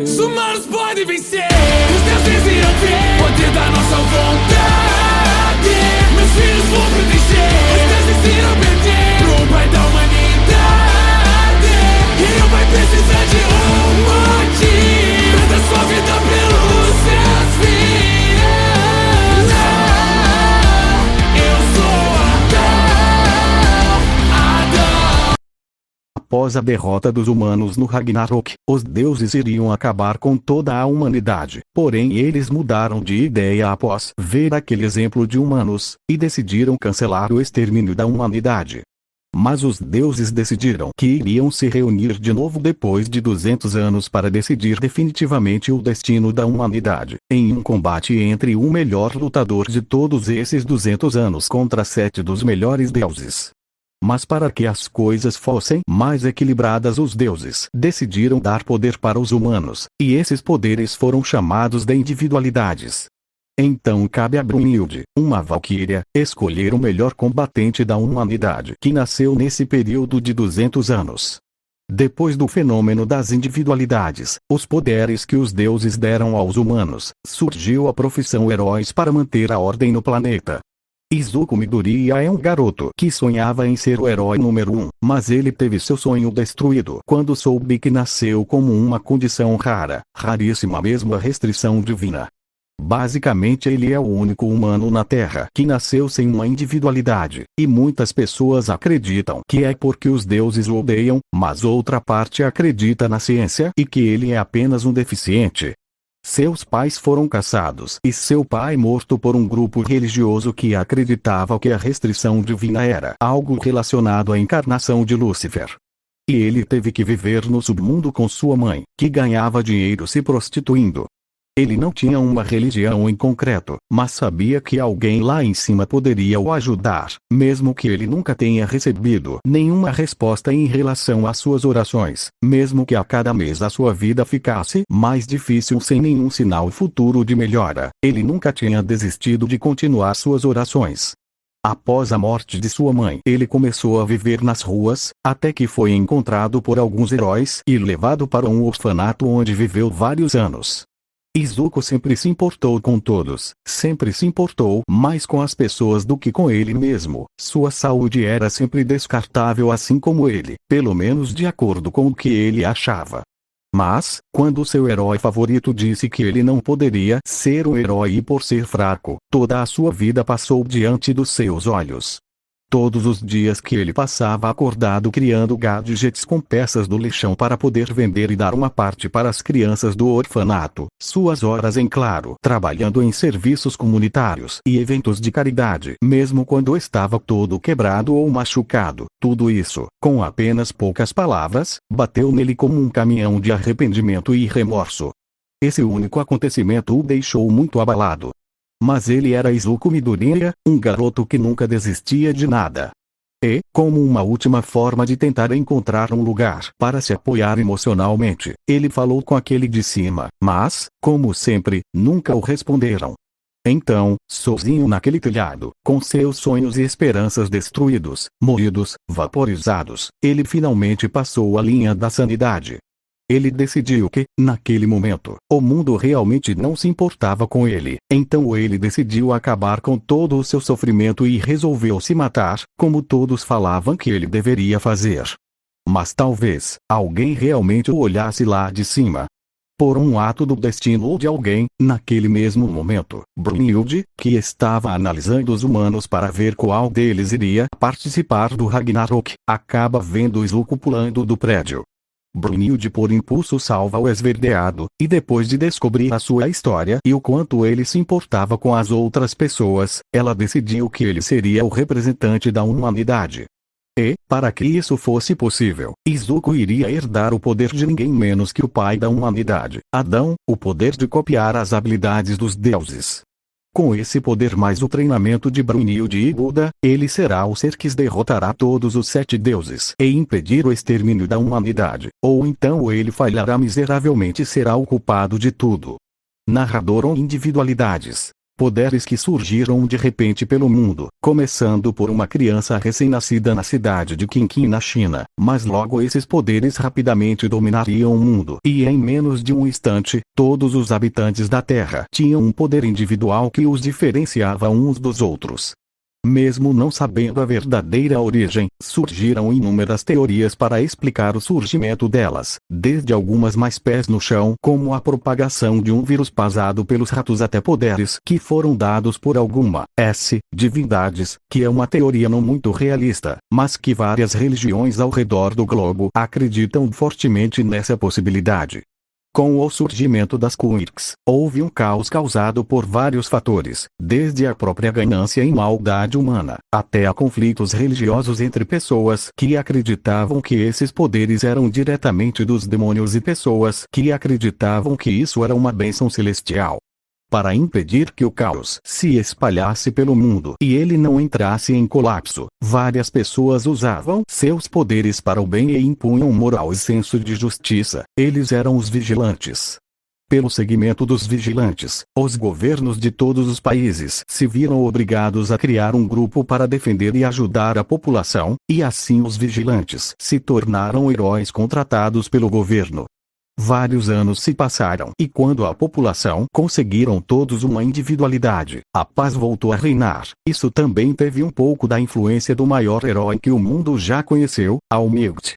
Os humanos podem vencer, os deuses irão ter poder da nossa vontade. Meus filhos vão proteger, os deuses irão perder pro pai da humanidade. E não vai precisar de um motivo da sua vida pelos seus filhos. Eu sou Adão. Após a derrota dos humanos no Ragnarok, os deuses iriam acabar com toda a humanidade. Porém eles mudaram de ideia após ver aquele exemplo de humanos, e decidiram cancelar o extermínio da humanidade. Mas os deuses decidiram que iriam se reunir de novo depois de 200 anos para decidir definitivamente o destino da humanidade, em um combate entre o melhor lutador de todos esses 200 anos contra 7 dos melhores deuses. Mas para que as coisas fossem mais equilibradas, os deuses decidiram dar poder para os humanos, e esses poderes foram chamados de individualidades. Então cabe a Brunhilde, uma valquíria, escolher o melhor combatente da humanidade que nasceu nesse período de 200 anos. Depois do fenômeno das individualidades, os poderes que os deuses deram aos humanos, surgiu a profissão heróis para manter a ordem no planeta. Izuku Midoriya é um garoto que sonhava em ser o herói número 1, mas ele teve seu sonho destruído quando soube que nasceu como uma condição rara, raríssima mesmo, a restrição divina. Basicamente ele é o único humano na Terra que nasceu sem uma individualidade, e muitas pessoas acreditam que é porque os deuses o odeiam, mas outra parte acredita na ciência e que ele é apenas um deficiente. Seus pais foram caçados e seu pai morto por um grupo religioso que acreditava que a restrição divina era algo relacionado à encarnação de Lúcifer. E ele teve que viver no submundo com sua mãe, que ganhava dinheiro se prostituindo. Ele não tinha uma religião em concreto, mas sabia que alguém lá em cima poderia o ajudar, mesmo que ele nunca tenha recebido nenhuma resposta em relação às suas orações, mesmo que a cada mês a sua vida ficasse mais difícil sem nenhum sinal futuro de melhora, ele nunca tinha desistido de continuar suas orações. Após a morte de sua mãe, ele começou a viver nas ruas, até que foi encontrado por alguns heróis e levado para um orfanato onde viveu vários anos. Izuku sempre se importou com todos, sempre se importou mais com as pessoas do que com ele mesmo. Sua saúde era sempre descartável, assim como ele, pelo menos de acordo com o que ele achava. Mas, quando seu herói favorito disse que ele não poderia ser um herói e por ser fraco, toda a sua vida passou diante dos seus olhos. Todos os dias que ele passava acordado criando gadgets com peças do lixão para poder vender e dar uma parte para as crianças do orfanato, suas horas em claro trabalhando em serviços comunitários e eventos de caridade, mesmo quando estava todo quebrado ou machucado, tudo isso, com apenas poucas palavras, bateu nele como um caminhão de arrependimento e remorso. Esse único acontecimento o deixou muito abalado. Mas ele era Izuku Midoriya, um garoto que nunca desistia de nada. E, como uma última forma de tentar encontrar um lugar para se apoiar emocionalmente, ele falou com aquele de cima, mas, como sempre, nunca o responderam. Então, sozinho naquele telhado, com seus sonhos e esperanças destruídos, moídos, vaporizados, ele finalmente passou a linha da sanidade. Ele decidiu que, naquele momento, o mundo realmente não se importava com ele, então ele decidiu acabar com todo o seu sofrimento e resolveu se matar, como todos falavam que ele deveria fazer. Mas talvez, alguém realmente o olhasse lá de cima. Por um ato do destino ou de alguém, naquele mesmo momento, Brunhilde, que estava analisando os humanos para ver qual deles iria participar do Ragnarok, acaba vendo Izuku pulando do prédio. Brunhilde por impulso salva o esverdeado, e depois de descobrir a sua história e o quanto ele se importava com as outras pessoas, ela decidiu que ele seria o representante da humanidade. E, para que isso fosse possível, Izuku iria herdar o poder de ninguém menos que o pai da humanidade, Adão, o poder de copiar as habilidades dos deuses. Com esse poder mais o treinamento de Brunhilde e Buda, ele será o ser que derrotará todos os 7 deuses e impedir o extermínio da humanidade, ou então ele falhará miseravelmente e será o culpado de tudo. Narrador ou individualidades. Poderes que surgiram de repente pelo mundo, começando por uma criança recém-nascida na cidade de Qinqin na China, mas logo esses poderes rapidamente dominariam o mundo e em menos de um instante, todos os habitantes da Terra tinham um poder individual que os diferenciava uns dos outros. Mesmo não sabendo a verdadeira origem, surgiram inúmeras teorias para explicar o surgimento delas, desde algumas mais pés no chão, como a propagação de um vírus passado pelos ratos, até poderes que foram dados por algumas divindades, que é uma teoria não muito realista, mas que várias religiões ao redor do globo acreditam fortemente nessa possibilidade. Com o surgimento das Quirks, houve um caos causado por vários fatores, desde a própria ganância e maldade humana, até a conflitos religiosos entre pessoas que acreditavam que esses poderes eram diretamente dos demônios e pessoas que acreditavam que isso era uma bênção celestial. Para impedir que o caos se espalhasse pelo mundo e ele não entrasse em colapso, várias pessoas usavam seus poderes para o bem e impunham moral e senso de justiça. Eles eram os vigilantes. Pelo segmento dos vigilantes, os governos de todos os países se viram obrigados a criar um grupo para defender e ajudar a população, e assim os vigilantes se tornaram heróis contratados pelo governo. Vários anos se passaram e quando a população conseguiram todos uma individualidade, a paz voltou a reinar. Isso também teve um pouco da influência do maior herói que o mundo já conheceu, Almighty.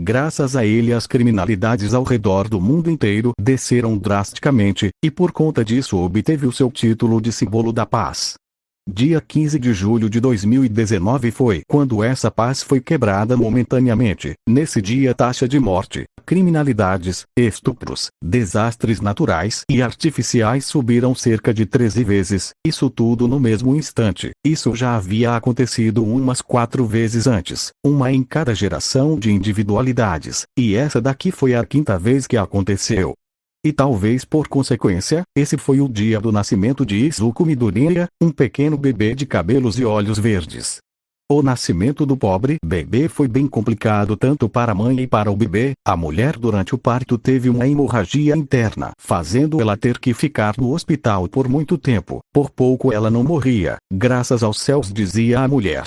Graças a ele as criminalidades ao redor do mundo inteiro desceram drasticamente, e por conta disso obteve o seu título de símbolo da paz. Dia 15 de julho de 2019 foi quando essa paz foi quebrada momentaneamente. Nesse dia, taxa de morte, criminalidades, estupros, desastres naturais e artificiais subiram cerca de 13 vezes, isso tudo no mesmo instante. Isso já havia acontecido umas 4 vezes antes, uma em cada geração de individualidades, e essa daqui foi a 5ª vez que aconteceu. E talvez por consequência, esse foi o dia do nascimento de Izuku Midoriya, um pequeno bebê de cabelos e olhos verdes. O nascimento do pobre bebê foi bem complicado tanto para a mãe e para o bebê. A mulher durante o parto teve uma hemorragia interna, fazendo ela ter que ficar no hospital por muito tempo. Por pouco ela não morria, graças aos céus, dizia a mulher.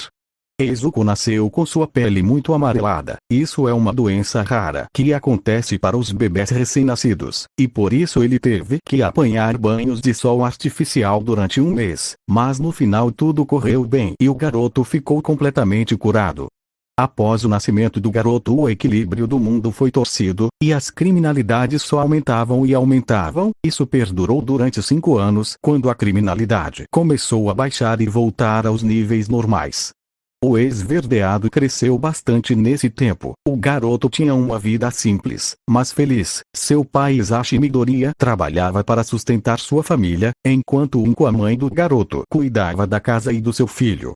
Izuku nasceu com sua pele muito amarelada. Isso é uma doença rara que acontece para os bebês recém-nascidos, e por isso ele teve que apanhar banhos de sol artificial durante um mês. Mas no final tudo correu bem e o garoto ficou completamente curado. Após o nascimento do garoto, o equilíbrio do mundo foi torcido, e as criminalidades só aumentavam e aumentavam. Isso perdurou durante 5 anos, quando a criminalidade começou a baixar e voltar aos níveis normais. O esverdeado cresceu bastante nesse tempo. O garoto tinha uma vida simples, mas feliz. Seu pai Isashi Midoriya trabalhava para sustentar sua família, enquanto a mãe do garoto cuidava da casa e do seu filho.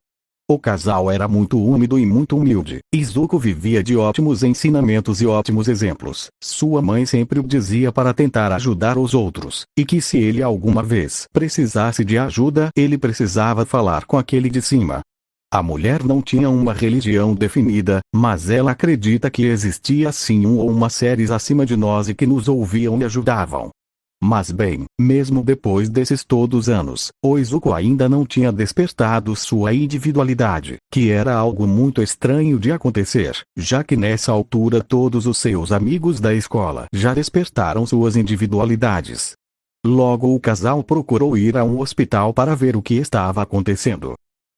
O casal era muito úmido e muito humilde. Izuku vivia de ótimos ensinamentos e ótimos exemplos. Sua mãe sempre o dizia para tentar ajudar os outros, e que se ele alguma vez precisasse de ajuda, ele precisava falar com aquele de cima. A mulher não tinha uma religião definida, mas ela acredita que existia sim um ou uma seres acima de nós e que nos ouviam e ajudavam. Mas bem, mesmo depois desses todos anos, o Izuku ainda não tinha despertado sua individualidade, que era algo muito estranho de acontecer, já que nessa altura todos os seus amigos da escola já despertaram suas individualidades. Logo o casal procurou ir a um hospital para ver o que estava acontecendo.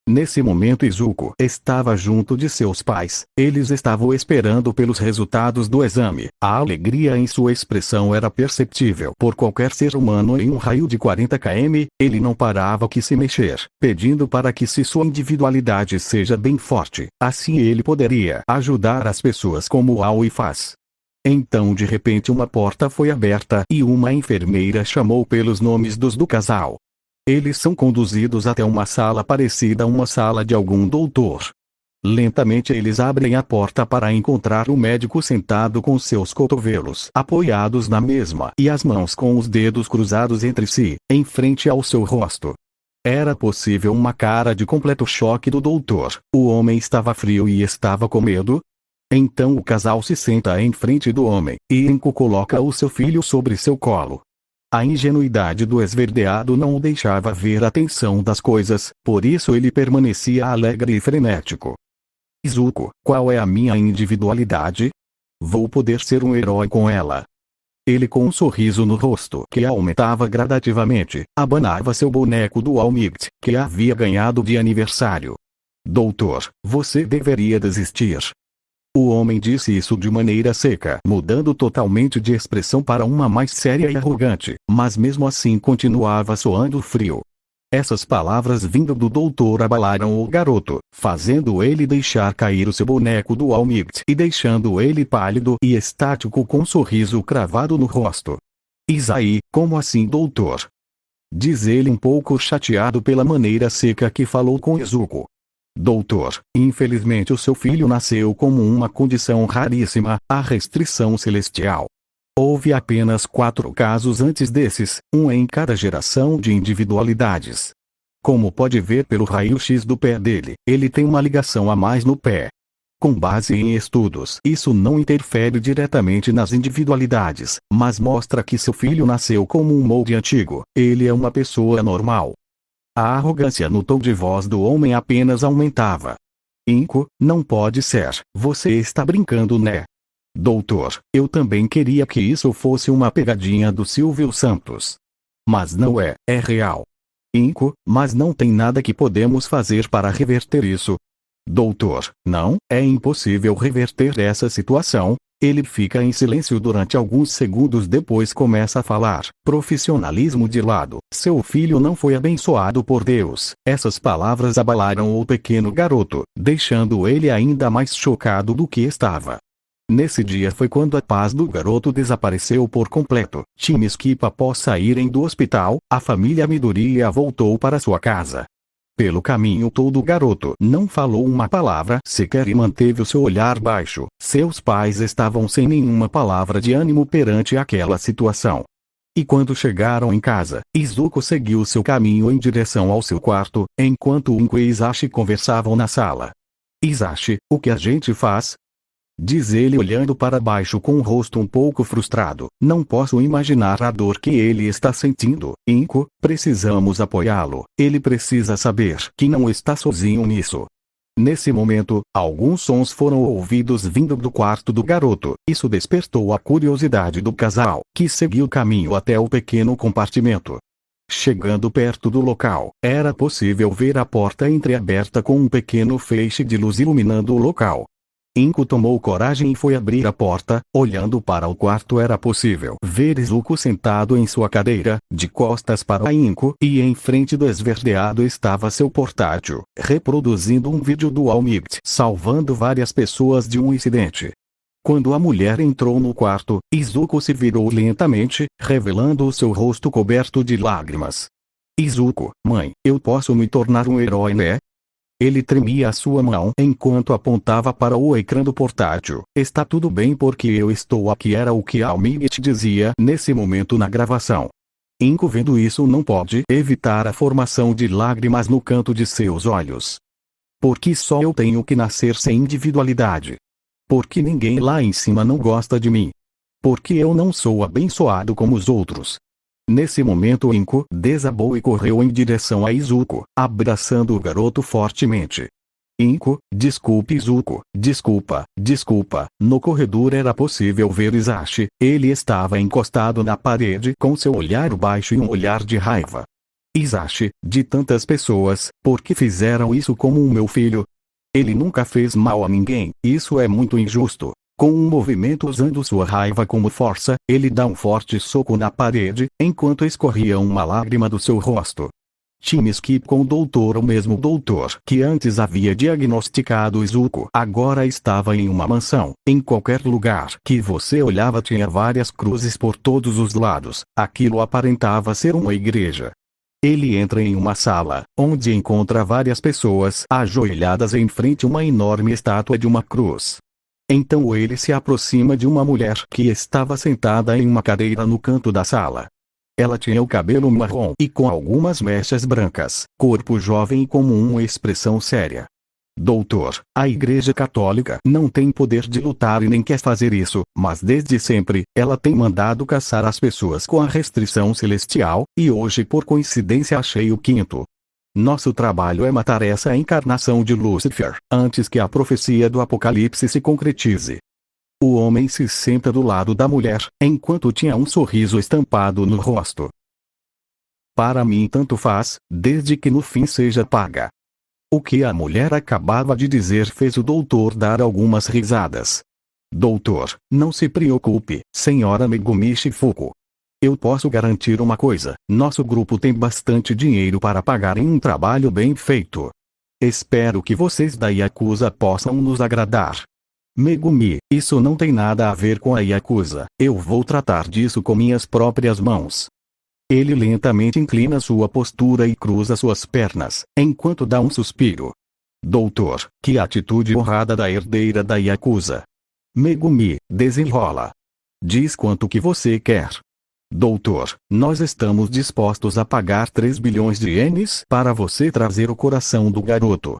Nesse momento Izuku estava junto de seus pais. Eles estavam esperando pelos resultados do exame. A alegria em sua expressão era perceptível por qualquer ser humano em um raio de 40 km. Ele não parava de se mexer, pedindo para que sua individualidade seja bem forte. Assim ele poderia ajudar as pessoas como Aoi faz. Então de repente uma porta foi aberta e uma enfermeira chamou pelos nomes do casal. Eles são conduzidos até uma sala parecida a uma sala de algum doutor. Lentamente eles abrem a porta para encontrar o médico sentado com seus cotovelos apoiados na mesma e as mãos com os dedos cruzados entre si, em frente ao seu rosto. Era possível uma cara de completo choque do doutor. O homem estava frio e estava com medo. Então o casal se senta em frente do homem, e Enko coloca o seu filho sobre seu colo. A ingenuidade do esverdeado não o deixava ver a tensão das coisas, por isso ele permanecia alegre e frenético. Izuku, qual é a minha individualidade? Vou poder ser um herói com ela. Ele, com um sorriso no rosto que aumentava gradativamente, abanava seu boneco do Almigt, que havia ganhado de aniversário. Doutor, você deveria desistir. O homem disse isso de maneira seca, mudando totalmente de expressão para uma mais séria e arrogante, mas mesmo assim continuava soando frio. Essas palavras vindo do doutor abalaram o garoto, fazendo ele deixar cair o seu boneco do Almigt e deixando ele pálido e estático com um sorriso cravado no rosto. Isaí, como assim, doutor? Diz ele um pouco chateado pela maneira seca que falou com Izuku. Doutor, infelizmente o seu filho nasceu como uma condição raríssima, a restrição celestial. Houve apenas 4 casos antes desses, um em cada geração de individualidades. Como pode ver pelo raio-x do pé dele, ele tem uma ligação a mais no pé. Com base em estudos, isso não interfere diretamente nas individualidades, mas mostra que seu filho nasceu como um molde antigo, ele é uma pessoa normal. A arrogância no tom de voz do homem apenas aumentava. Inco, não pode ser, você está brincando, né? Doutor, eu também queria que isso fosse uma pegadinha do Silvio Santos. Mas não é, é real. Inco, mas não tem nada que podemos fazer para reverter isso. Doutor, não, é impossível reverter essa situação. Ele fica em silêncio durante alguns segundos, depois começa a falar. Profissionalismo de lado, seu filho não foi abençoado por Deus. Essas palavras abalaram o pequeno garoto, deixando ele ainda mais chocado do que estava. Nesse dia foi quando a paz do garoto desapareceu por completo. Time Skip, após saírem do hospital, a família Midoriya voltou para sua casa. Pelo caminho todo o garoto não falou uma palavra sequer e manteve o seu olhar baixo. Seus pais estavam sem nenhuma palavra de ânimo perante aquela situação. E quando chegaram em casa, Izuku seguiu seu caminho em direção ao seu quarto, enquanto Inko e Isashi conversavam na sala. Isashi, o que a gente faz? Diz ele olhando para baixo com o rosto um pouco frustrado. Não posso imaginar a dor que ele está sentindo. Inko, precisamos apoiá-lo. Ele precisa saber que não está sozinho nisso. Nesse momento, alguns sons foram ouvidos vindo do quarto do garoto. Isso despertou a curiosidade do casal, que seguiu o caminho até o pequeno compartimento. Chegando perto do local, era possível ver a porta entreaberta com um pequeno feixe de luz iluminando o local. Inko tomou coragem e foi abrir a porta. Olhando para o quarto, era possível ver Izuku sentado em sua cadeira, de costas para Inko, e em frente do esverdeado estava seu portátil, reproduzindo um vídeo do Almigt, salvando várias pessoas de um incidente. Quando a mulher entrou no quarto, Izuku se virou lentamente, revelando o seu rosto coberto de lágrimas. Izuku, mãe, eu posso me tornar um herói, né? Ele tremia a sua mão enquanto apontava para o ecrã do portátil. Está tudo bem porque eu estou aqui, era o que Almigt dizia nesse momento na gravação. Inko, vendo isso, não pode evitar a formação de lágrimas no canto de seus olhos. Porque só eu tenho que nascer sem individualidade. Porque ninguém lá em cima não gosta de mim. Porque eu não sou abençoado como os outros. Nesse momento Inko desabou e correu em direção a Izuku, abraçando o garoto fortemente. Inko, desculpe Izuku, desculpa. No corredor era possível ver Isashi. Ele estava encostado na parede com seu olhar baixo e um olhar de raiva. Isashi, de tantas pessoas, por que fizeram isso com o meu filho? Ele nunca fez mal a ninguém, isso é muito injusto. Com um movimento usando sua raiva como força, ele dá um forte soco na parede, enquanto escorria uma lágrima do seu rosto. Time Skip com o mesmo doutor que antes havia diagnosticado Izuku, agora estava em uma mansão. Em qualquer lugar que você olhava tinha várias cruzes por todos os lados. Aquilo aparentava ser uma igreja. Ele entra em uma sala, onde encontra várias pessoas ajoelhadas em frente a uma enorme estátua de uma cruz. Então ele se aproxima de uma mulher que estava sentada em uma cadeira no canto da sala. Ela tinha o cabelo marrom e com algumas mechas brancas, corpo jovem e com uma expressão séria. Doutor, a Igreja Católica não tem poder de lutar e nem quer fazer isso, mas desde sempre, ela tem mandado caçar as pessoas com a restrição celestial, e hoje por coincidência achei o quinto. Nosso trabalho é matar essa encarnação de Lúcifer, antes que a profecia do Apocalipse se concretize. O homem se senta do lado da mulher, enquanto tinha um sorriso estampado no rosto. Para mim tanto faz, desde que no fim seja paga. O que a mulher acabava de dizer fez o doutor dar algumas risadas. Doutor, não se preocupe, senhora Megumi Shifuku. Eu posso garantir uma coisa, nosso grupo tem bastante dinheiro para pagar em um trabalho bem feito. Espero que vocês da Yakuza possam nos agradar. Megumi, isso não tem nada a ver com a Yakuza, eu vou tratar disso com minhas próprias mãos. Ele lentamente inclina sua postura e cruza suas pernas, enquanto dá um suspiro. Doutor, que atitude honrada da herdeira da Yakuza. Megumi, desenrola. Diz quanto que você quer. Doutor, nós estamos dispostos a pagar 3 bilhões de ienes para você trazer o coração do garoto.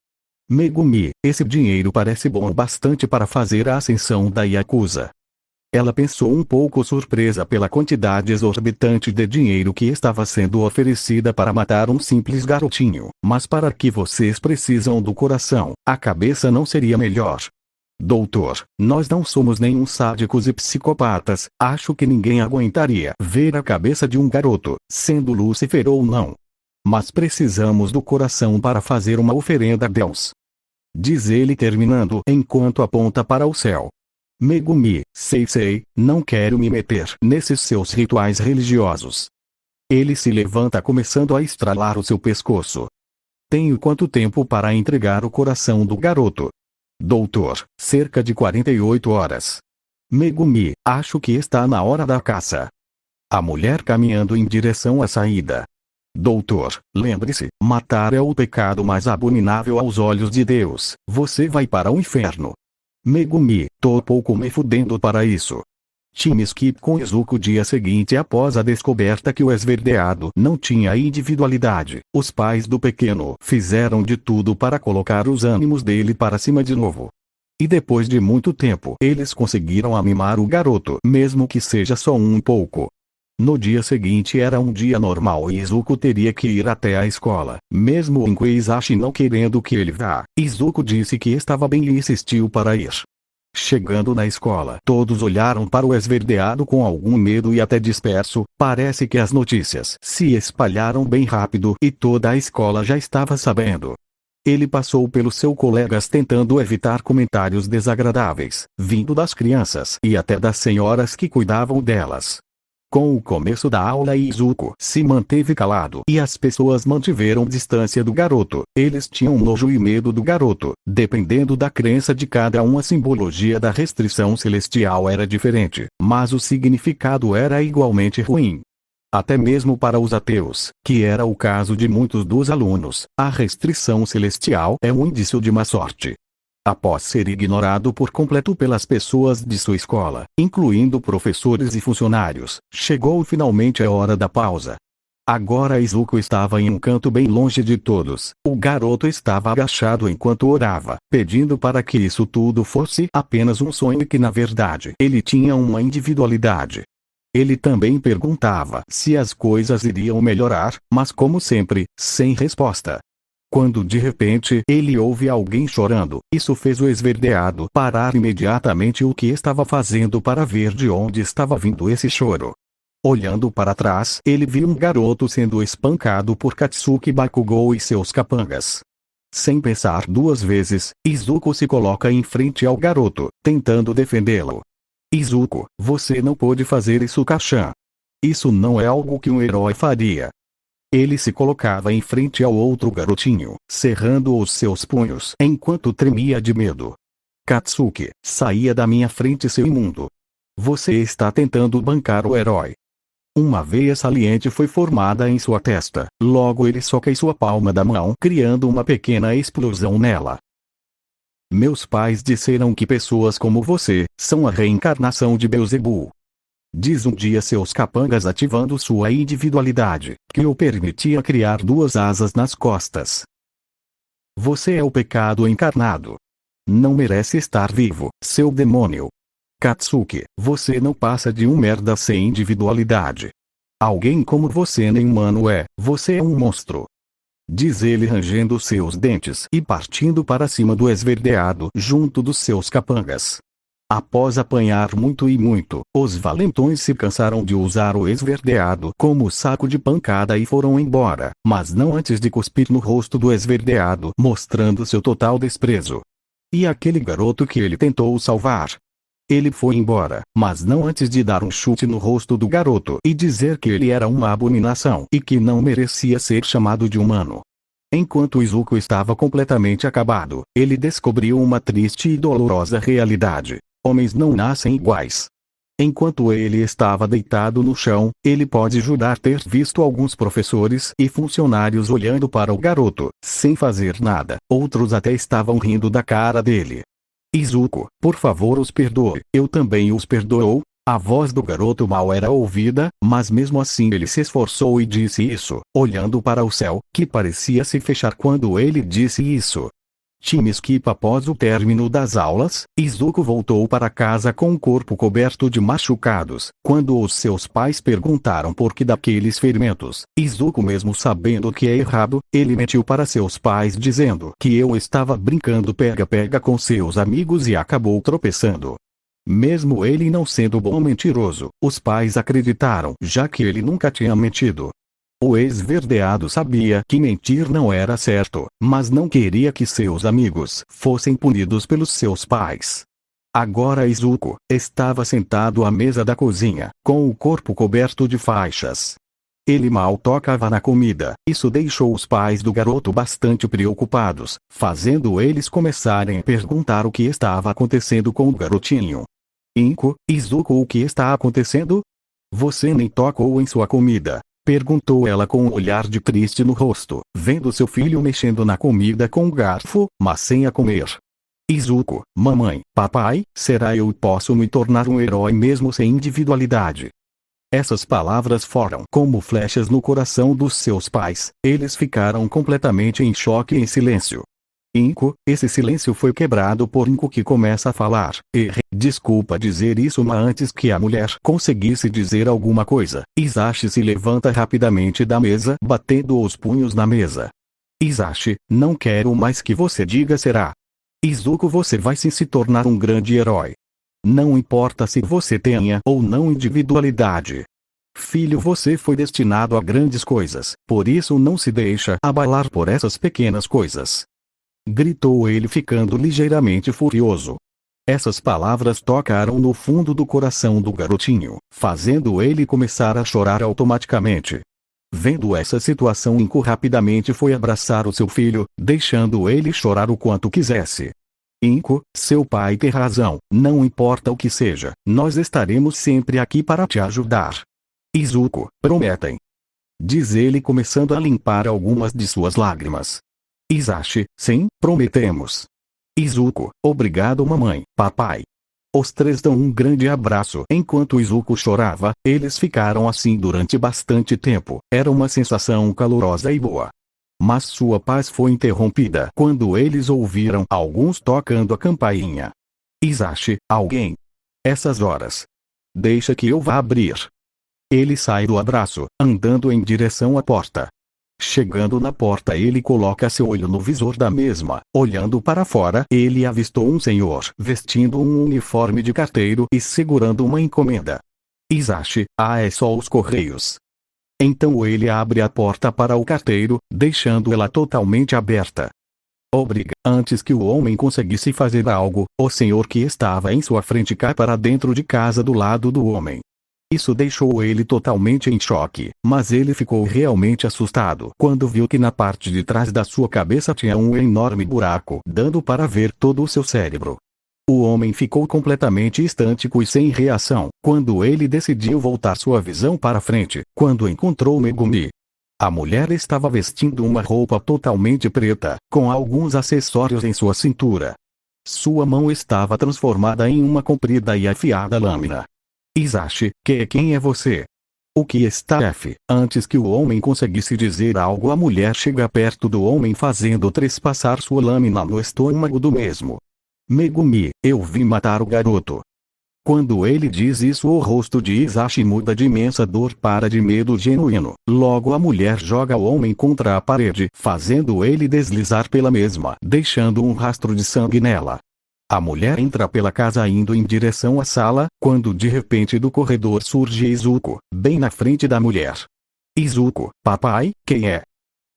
Megumi, esse dinheiro parece bom bastante para fazer a ascensão da Yakuza. Ela pensou um pouco surpresa pela quantidade exorbitante de dinheiro que estava sendo oferecida para matar um simples garotinho, mas para que vocês precisam do coração, a cabeça não seria melhor. Doutor, nós não somos nenhum sádicos e psicopatas, acho que ninguém aguentaria ver a cabeça de um garoto, sendo Lúcifer ou não. Mas precisamos do coração para fazer uma oferenda a Deus. Diz ele terminando enquanto aponta para o céu. Megumi, sei, não quero me meter nesses seus rituais religiosos. Ele se levanta começando a estralar o seu pescoço. Tenho quanto tempo para entregar o coração do garoto? Doutor, cerca de 48 horas. Megumi, acho que está na hora da caça. A mulher caminhando em direção à saída. Doutor, lembre-se, matar é o pecado mais abominável aos olhos de Deus, você vai para o inferno. Megumi, tô pouco me fudendo para isso. Time skip com Izuku dia seguinte após a descoberta que o esverdeado não tinha individualidade. Os pais do pequeno fizeram de tudo para colocar os ânimos dele para cima de novo. E depois de muito tempo eles conseguiram amimar o garoto, mesmo que seja só um pouco. No dia seguinte era um dia normal e Izuku teria que ir até a escola, mesmo em Koizashi não querendo que ele vá. Izuku disse que estava bem e insistiu para ir. Chegando na escola, todos olharam para o esverdeado com algum medo e até disperso. Parece que as notícias se espalharam bem rápido e toda a escola já estava sabendo. Ele passou pelos seus colegas tentando evitar comentários desagradáveis, vindo das crianças e até das senhoras que cuidavam delas. Com o começo da aula Izuku se manteve calado e as pessoas mantiveram distância do garoto. Eles tinham nojo e medo do garoto. Dependendo da crença de cada um, a simbologia da restrição celestial era diferente, mas o significado era igualmente ruim. Até mesmo para os ateus, que era o caso de muitos dos alunos, a restrição celestial é um indício de má sorte. Após ser ignorado por completo pelas pessoas de sua escola, incluindo professores e funcionários, chegou finalmente a hora da pausa. Agora Izuku estava em um canto bem longe de todos. O garoto estava agachado enquanto orava, pedindo para que isso tudo fosse apenas um sonho e que na verdade ele tinha uma individualidade. Ele também perguntava se as coisas iriam melhorar, mas como sempre, sem resposta. Quando de repente ele ouve alguém chorando, isso fez o esverdeado parar imediatamente o que estava fazendo para ver de onde estava vindo esse choro. Olhando para trás, ele viu um garoto sendo espancado por Katsuki Bakugou e seus capangas. Sem pensar duas vezes, Izuku se coloca em frente ao garoto, tentando defendê-lo. Izuku, você não pode fazer isso, Kachan. Isso não é algo que um herói faria. Ele se colocava em frente ao outro garotinho, cerrando os seus punhos enquanto tremia de medo. Katsuki, saia da minha frente, seu imundo. Você está tentando bancar o herói. Uma veia saliente foi formada em sua testa, logo ele soca em sua palma da mão, criando uma pequena explosão nela. Meus pais disseram que pessoas como você são a reencarnação de Beelzebul. Diz um dia seus capangas ativando sua individualidade, que o permitia criar duas asas nas costas. Você é o pecado encarnado. Não merece estar vivo, seu demônio. Katsuki, você não passa de um merda sem individualidade. Alguém como você nem humano é, você é um monstro. Diz ele rangendo seus dentes e partindo para cima do esverdeado junto dos seus capangas. Após apanhar muito e muito, os valentões se cansaram de usar o esverdeado como saco de pancada e foram embora, mas não antes de cuspir no rosto do esverdeado, mostrando seu total desprezo. E aquele garoto que ele tentou salvar? Ele foi embora, mas não antes de dar um chute no rosto do garoto e dizer que ele era uma abominação e que não merecia ser chamado de humano. Enquanto Izuku estava completamente acabado, ele descobriu uma triste e dolorosa realidade. Homens não nascem iguais. Enquanto ele estava deitado no chão, ele pode jurar ter visto alguns professores e funcionários olhando para o garoto, sem fazer nada. Outros até estavam rindo da cara dele. Izuku, por favor, os perdoe. Eu também os perdoo. A voz do garoto mal era ouvida, mas mesmo assim ele se esforçou e disse isso, olhando para o céu, que parecia se fechar quando ele disse isso. Time skip. Após o término das aulas, Izuku voltou para casa com o corpo coberto de machucados. Quando os seus pais perguntaram por que daqueles ferimentos, Izuku, mesmo sabendo que é errado, ele mentiu para seus pais dizendo que eu estava brincando pega-pega com seus amigos e acabou tropeçando. Mesmo ele não sendo bom mentiroso, os pais acreditaram, já que ele nunca tinha mentido. O esverdeado sabia que mentir não era certo, mas não queria que seus amigos fossem punidos pelos seus pais. Agora Izuku estava sentado à mesa da cozinha, com o corpo coberto de faixas. Ele mal tocava na comida. Isso deixou os pais do garoto bastante preocupados, fazendo eles começarem a perguntar o que estava acontecendo com o garotinho. Izuku, o que está acontecendo? Você nem tocou em sua comida. Perguntou ela com um olhar de triste no rosto, vendo seu filho mexendo na comida com um garfo, mas sem a comer. Izuku, mamãe, papai, será eu posso me tornar um herói mesmo sem individualidade? Essas palavras foram como flechas no coração dos seus pais. Eles ficaram completamente em choque e em silêncio. Esse silêncio foi quebrado por Inko, que começa a falar. Desculpa dizer isso, mas antes que a mulher conseguisse dizer alguma coisa, Isashi se levanta rapidamente da mesa, batendo os punhos na mesa. Isashi, não quero mais que você diga será. Izuku, você vai sim se tornar um grande herói. Não importa se você tenha ou não individualidade. Filho, você foi destinado a grandes coisas, por isso não se deixa abalar por essas pequenas coisas. Gritou ele, ficando ligeiramente furioso. Essas palavras tocaram no fundo do coração do garotinho, fazendo ele começar a chorar automaticamente. Vendo essa situação, Inko rapidamente foi abraçar o seu filho, deixando ele chorar o quanto quisesse. Inko, seu pai tem razão, não importa o que seja, nós estaremos sempre aqui para te ajudar. Izuku, prometem? Diz ele, começando a limpar algumas de suas lágrimas. Isashi, sim, prometemos. Izuku, obrigado mamãe, papai. Os três dão um grande abraço. Enquanto Izuku chorava, eles ficaram assim durante bastante tempo. Era uma sensação calorosa e boa. Mas sua paz foi interrompida quando eles ouviram alguns tocando a campainha. Isashi, alguém? Essas horas. Deixa que eu vá abrir. Ele sai do abraço, andando em direção à porta. Chegando na porta, ele coloca seu olho no visor da mesma. Olhando para fora, ele avistou um senhor vestindo um uniforme de carteiro e segurando uma encomenda. Isashi, é só os correios. Então ele abre a porta para o carteiro, deixando ela totalmente aberta. Antes que o homem conseguisse fazer algo, o senhor que estava em sua frente cai para dentro de casa do lado do homem. Isso deixou ele totalmente em choque, mas ele ficou realmente assustado quando viu que na parte de trás da sua cabeça tinha um enorme buraco, dando para ver todo o seu cérebro. O homem ficou completamente estático e sem reação, quando ele decidiu voltar sua visão para frente, quando encontrou Megumi. A mulher estava vestindo uma roupa totalmente preta, com alguns acessórios em sua cintura. Sua mão estava transformada em uma comprida e afiada lâmina. Isashi, quem é você? O que está F? Antes que o homem conseguisse dizer algo, a mulher chega perto do homem fazendo trespassar sua lâmina no estômago do mesmo. Megumi, eu vim matar o garoto. Quando ele diz isso, o rosto de Isashi muda de imensa dor para de medo genuíno. Logo a mulher joga o homem contra a parede, fazendo ele deslizar pela mesma, deixando um rastro de sangue nela. A mulher entra pela casa indo em direção à sala, quando de repente do corredor surge Izuku, bem na frente da mulher. Izuku, papai, quem é?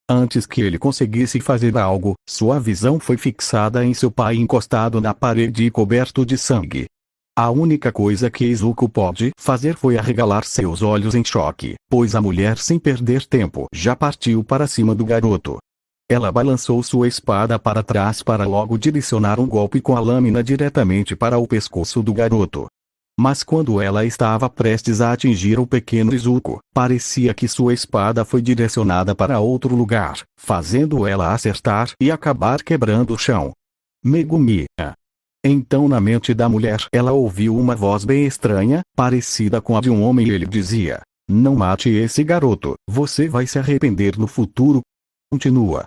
Antes que ele conseguisse fazer algo, sua visão foi fixada em seu pai encostado na parede e coberto de sangue. A única coisa que Izuku pôde fazer foi arregalar seus olhos em choque, pois a mulher, sem perder tempo, já partiu para cima do garoto. Ela balançou sua espada para trás para logo direcionar um golpe com a lâmina diretamente para o pescoço do garoto. Mas quando ela estava prestes a atingir o pequeno Izuku, parecia que sua espada foi direcionada para outro lugar, fazendo ela acertar e acabar quebrando o chão. Megumi. Então na mente da mulher ela ouviu uma voz bem estranha, parecida com a de um homem, e ele dizia: "Não mate esse garoto, você vai se arrepender no futuro." Continua.